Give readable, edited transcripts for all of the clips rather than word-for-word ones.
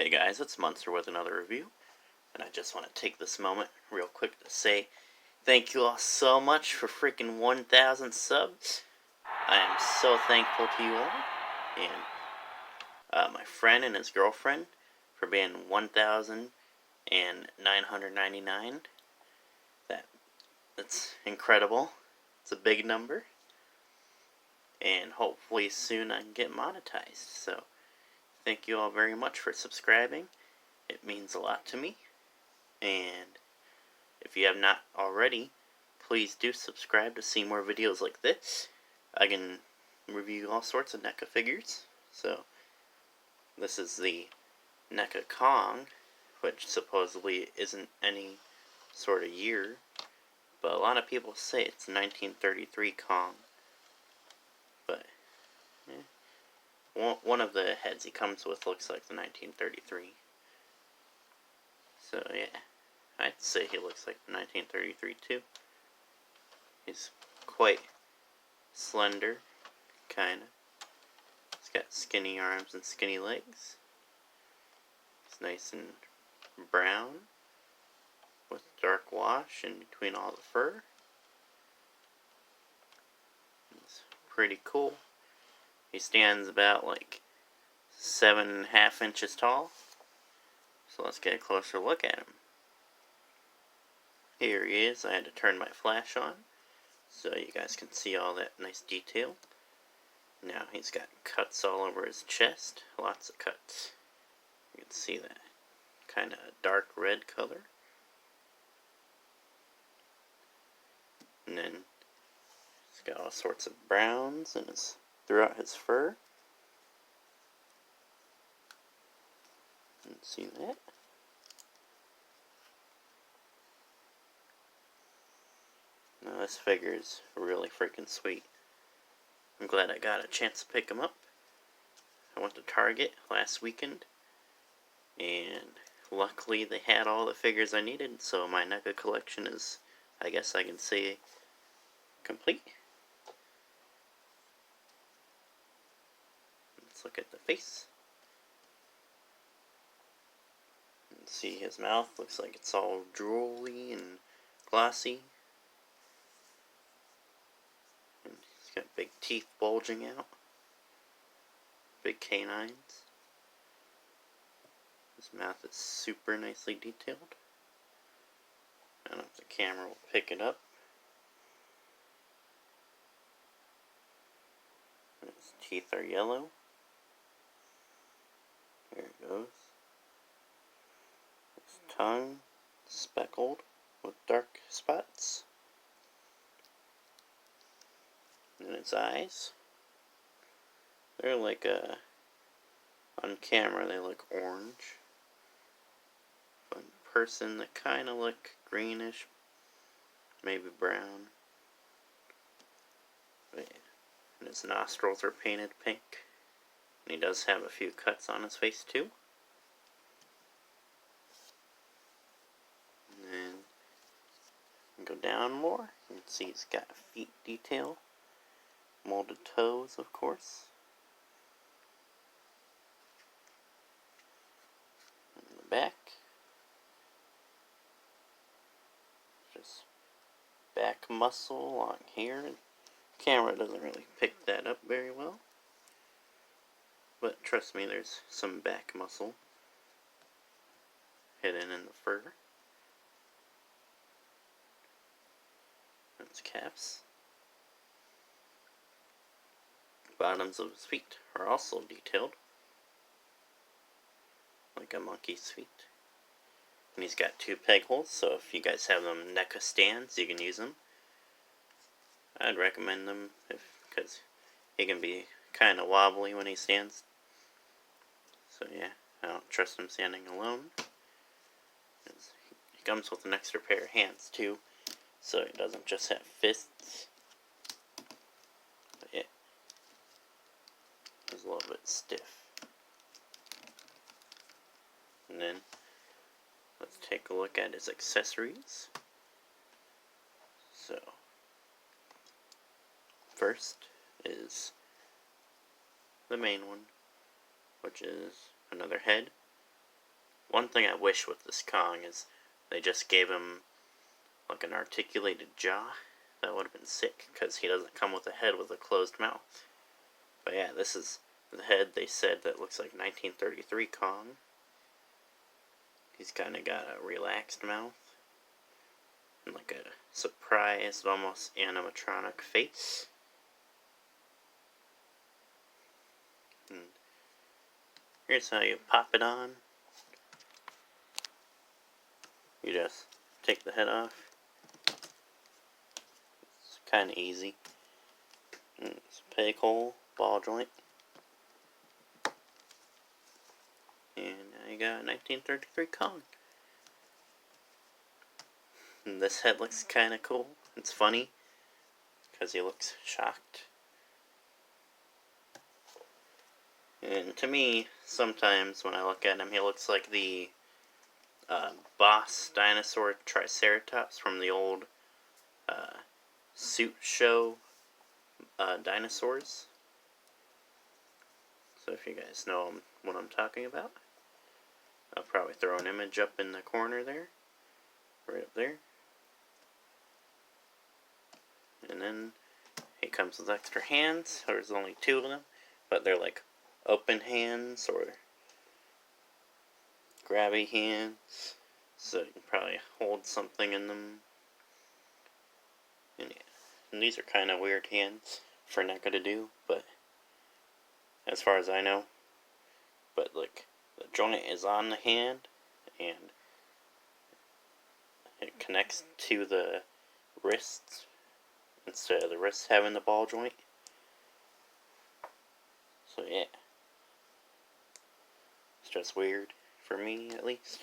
Hey guys, it's Munster with another review, and I just want to take this moment real quick to say thank you all so much for freaking 1,000 subs. I am so thankful to you all, and my friend and his girlfriend for being 1,999. That's incredible. It's a big number, and hopefully soon I can get monetized. So thank you all very much for subscribing. It means a lot to me. And if you have not already, please do subscribe to see more videos like this. I can review all sorts of NECA figures. So this is the NECA Kong, which supposedly isn't any sort of year, but a lot of people say it's 1933 Kong. But one of the heads he comes with looks like the 1933. So yeah, I'd say he looks like 1933 too. He's quite slender, kinda. He's got skinny arms and skinny legs. He's nice and brown, with dark wash in between all the fur. He's pretty cool. He stands about like 7.5 inches tall. So let's get a closer look at him. Here he is. I had to turn my flash on so you guys can see all that nice detail. Now he's got cuts all over his chest. Lots of cuts. You can see that. Kind of dark red color. And then he's got all sorts of browns throughout his fur. You can see that. Now this figure is really freaking sweet. I'm glad I got a chance to pick him up. I went to Target last weekend, and luckily they had all the figures I needed, so my NECA collection is, I guess I can say, complete. Let's look at the face. You can see his mouth looks like it's all drooly and glossy. And he's got big teeth bulging out. Big canines. His mouth is super nicely detailed. I don't know if the camera will pick it up. And his teeth are yellow. There it goes. His tongue speckled with dark spots. And his eyes, they're like on camera they look orange, but in person they kind of look greenish, maybe brown. But yeah. And his nostrils are painted pink, and he does have a few cuts on his face too. And then go down more, you can see he's got feet detail. Molded toes, of course. In the back. Just back muscle along here. Camera doesn't really pick that up very well. But trust me, there's some back muscle hidden in the fur. And his calves. Bottoms of his feet are also detailed, like a monkey's feet. And he's got 2 peg holes, so if you guys have them NECA stands, you can use them. I'd recommend them because he can be kind of wobbly when he stands. So yeah, I don't trust him standing alone. He comes with an extra pair of hands too, so he doesn't just have fists. But yeah. It's a little bit stiff. And then let's take a look at his accessories. So first is the main one, which is another head One thing I wish with this Kong is they just gave him like an articulated jaw. That would have been sick, because he doesn't come with a head with a closed mouth. But yeah, this is the head they said that looks like 1933 Kong. He's kind of got a relaxed mouth and like a surprised, almost animatronic face. And here's how you pop it on. You just take the head off. It's kind of easy. And it's a peg hole, ball joint. And now you got a 1933 Kong. And this head looks kind of cool. It's funny, because he looks shocked. And to me, sometimes when I look at him, he looks like the boss dinosaur Triceratops from the old suit show dinosaurs. So if you guys know what I'm talking about, I'll probably throw an image up in the corner there, right up there. And then he comes with extra hands. There's only 2 of them, but they're like open hands or grabby hands, so you can probably hold something in them. And, yeah. And these are kind of weird hands for Neca to do, but as far as I know. But like, the joint is on the hand, and it connects to the wrists instead of the wrists having the ball joint. So yeah, it's just weird for me, at least.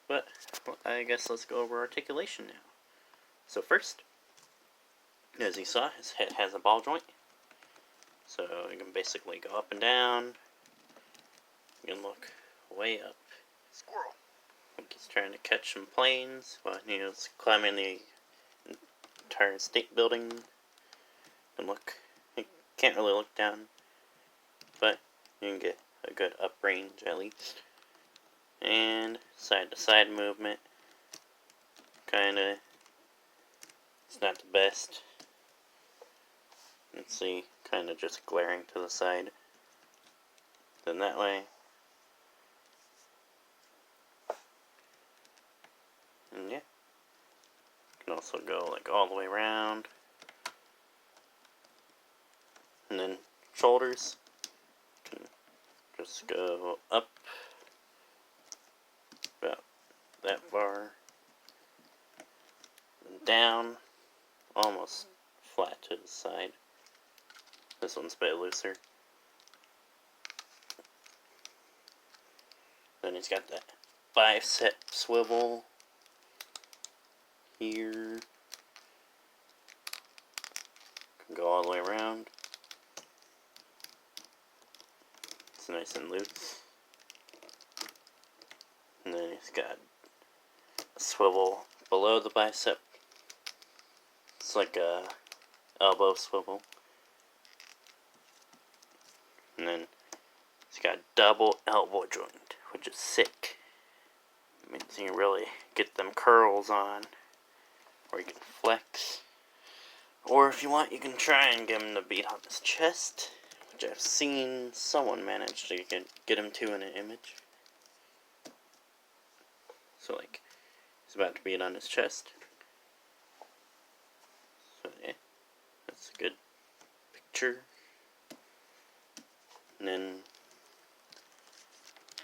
But well, I guess let's go over articulation now. So first, as you saw, his head has a ball joint. So you can basically go up and down. You can look way up. Squirrel. Like he's trying to catch some planes while he was climbing the entire state building. And look, you can't really look down, but you can get a good up range at least. And side to side movement. Kinda, it's not the best. Let's see, kind of just glaring to the side. Then that way. And yeah. You can also go like all the way around. And then shoulders. You can just go up about that far. And down. Almost flat to the side. This one's a bit looser. Then he's got that bicep swivel here. Can go all the way around. It's nice and loose. And then he's got a swivel below the bicep. It's like a elbow swivel. And then it's got double elbow joint, which is sick. It means you can really get them curls on, or you can flex. Or if you want, you can try and get him to beat on his chest, which I've seen someone manage to get him to in an image. So like, he's about to beat on his chest. So yeah, that's a good picture. And then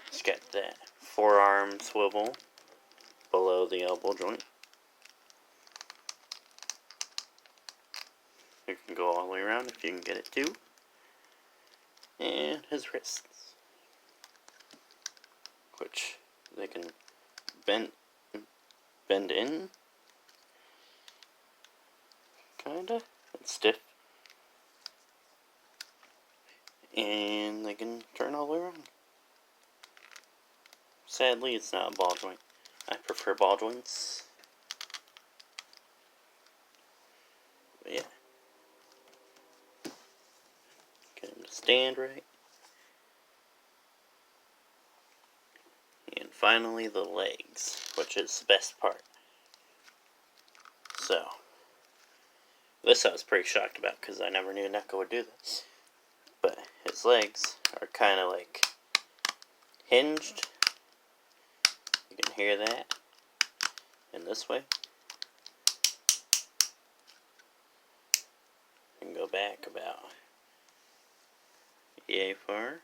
he's got that forearm swivel below the elbow joint. You can go all the way around if you can get it too. And his wrists, which they can bend in, kinda. It's stiff. And they can turn all the way around. Sadly, it's not a ball joint. I prefer ball joints. But yeah. Get him to stand right. finally the legs, which is the best part. So, this I was pretty shocked about because I never knew Neca would do this. But his legs are kind of like hinged. You can hear that. And this way. You can go back about yay far.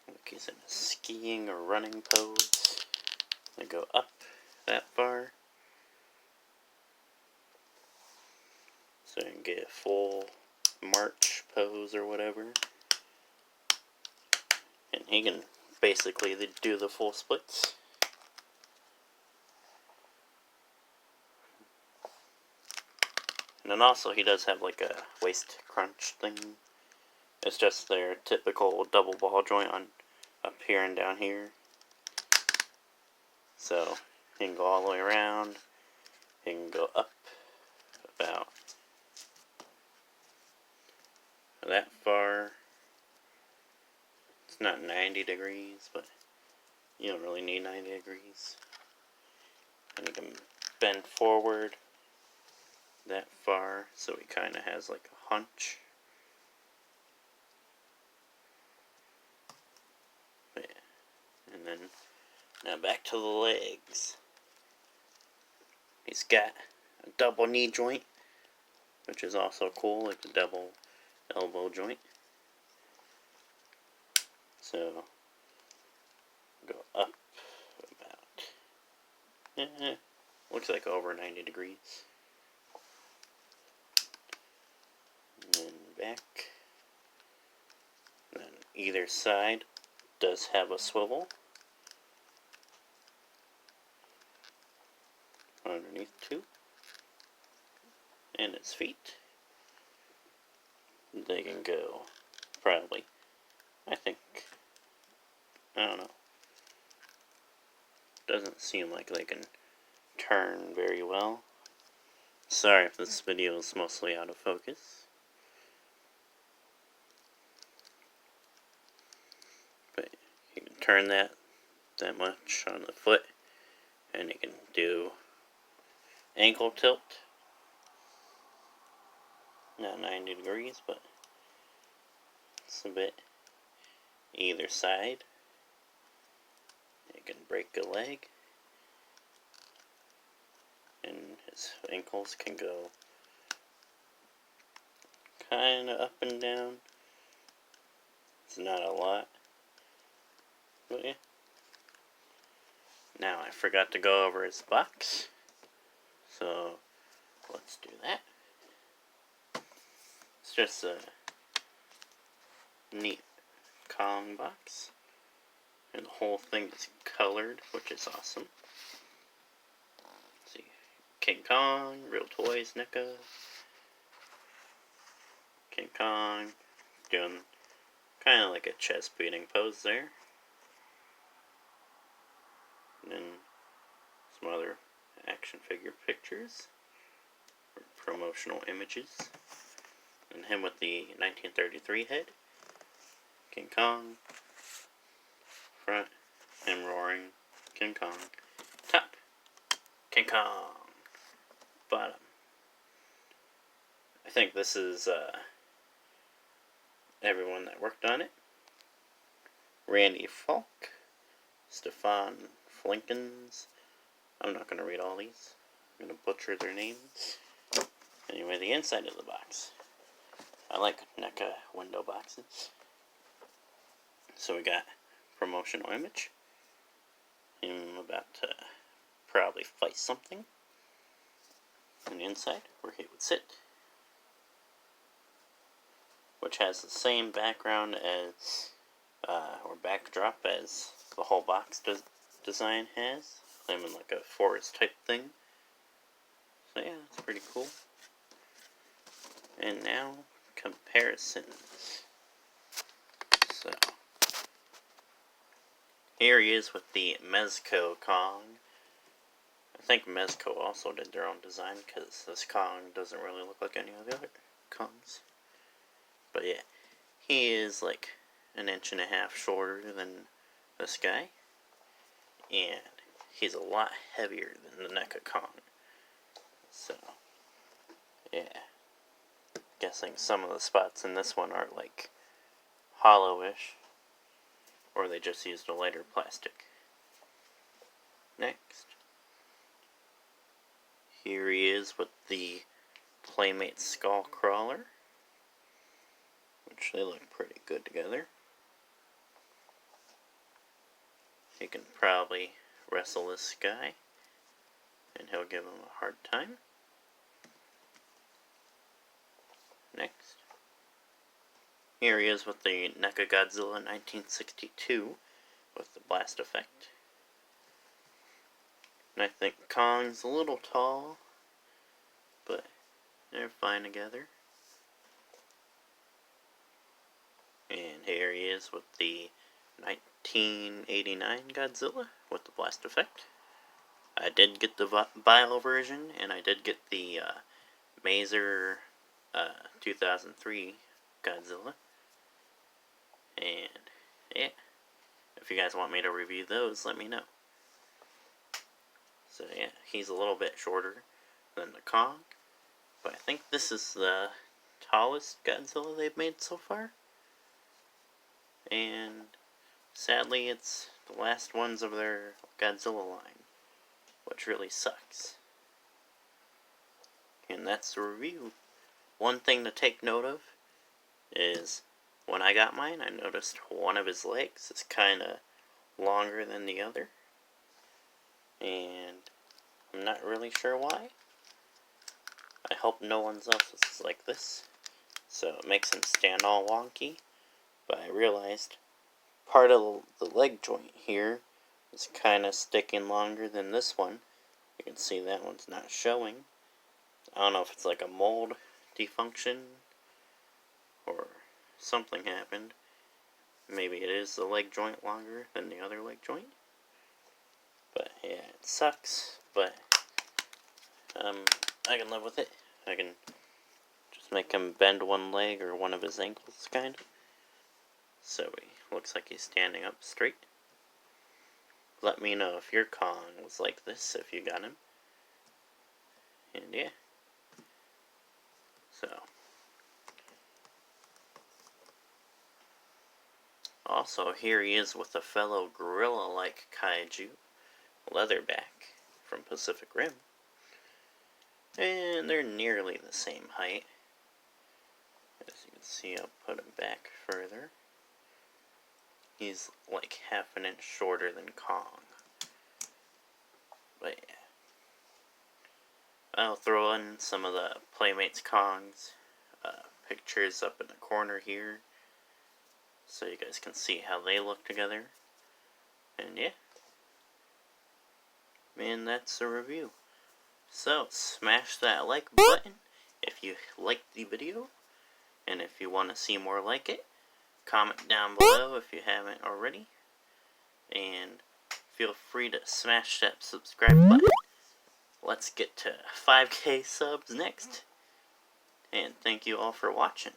Like he's in a skiing or running pose. And go up that far. So you can get a full march pose or whatever. And he can basically do the full splits. And then also he does have like a waist crunch thing. It's just their typical double ball joint on up here and down here. So he can go all the way around. He can go up about that far. It's not 90 degrees, but you don't really need 90 degrees. And he can bend forward that far, so he kind of has like a hunch. But yeah. And then now back to the legs. He's got a double knee joint, which is also cool, like the double elbow joint. So go up about, looks like over 90 degrees. And then back. And then either side does have a swivel. Underneath too. And its feet. They can go probably, I don't know. Doesn't seem like they can turn very well. Sorry if this video is mostly out of focus. But you can turn that much on the foot, and you can do ankle tilt. Not 90 degrees, but it's a bit either side. You can break a leg, and his ankles can go kind of up and down. It's not a lot, but yeah. Now I forgot to go over his box, so let's do that. It's just a neat Kong box, and the whole thing is colored, which is awesome. Let's see, King Kong, Real Toys, Neca. King Kong, doing kind of like a chest beating pose there. And then some other action figure pictures, or promotional images. And him with the 1933 head. King Kong. Front. Him roaring. King Kong. Top. King Kong. Bottom. I think this is everyone that worked on it. Randy Falk. Stefan Flinkins. I'm not going to read all these. I'm going to butcher their names. Anyway, the inside of the box. I like NECA window boxes. So we got promotional image. Him about to probably fight something. On the inside, where he would sit. Which has the same background as, or backdrop as the whole box design has. I'm in like a forest type thing. So yeah, that's pretty cool. And now, comparisons. So, here he is with the Mezco Kong. I think Mezco also did their own design, because this Kong doesn't really look like any of the other Kongs. But yeah, he is like 1.5 inches shorter than this guy. and he's a lot heavier than the Neca Kong. So, yeah. Guessing some of the spots in this one are like hollowish, or they just used a lighter plastic. Next, here he is with the Playmate Skull Crawler, which they look pretty good together. He can probably wrestle this guy, and he'll give him a hard time. Next, here he is with the Neca Godzilla 1962 with the blast effect. And I think Kong's a little tall, but they're fine together. And here he is with the 1989 Godzilla with the blast effect. I did get the bio version, and I did get the Mazer 2003 Godzilla. And yeah, if you guys want me to review those, let me know. So yeah, he's a little bit shorter than the Kong, but I think this is the tallest Godzilla they've made so far. And sadly, it's the last ones of their Godzilla line, which really sucks. And that's the review. One thing to take note of is when I got mine, I noticed one of his legs is kind of longer than the other. And I'm not really sure why. I hope no one's else is like this, so it makes him stand all wonky. But I realized part of the leg joint here is kind of sticking longer than this one. You can see that one's not showing. I don't know if it's like a mold defunction or something happened. Maybe it is the leg joint longer than the other leg joint. But yeah, it sucks, but I can live with it. I can just make him bend one leg or one of his ankles, kind of. So he looks like he's standing up straight. Let me know if your Kong was like this, if you got him. And yeah. So. Also, here he is with a fellow gorilla-like kaiju, Leatherback, from Pacific Rim. And they're nearly the same height. As you can see, I'll put him back further. He's like half an inch shorter than Kong. But yeah. I'll throw in some of the Playmates Kongs pictures up in the corner here, so you guys can see how they look together. And yeah. And that's the review. So, smash that like button if you liked the video. And if you want to see more like it, comment down below if you haven't already. And feel free to smash that subscribe button. Let's get to 5K subs next. And thank you all for watching.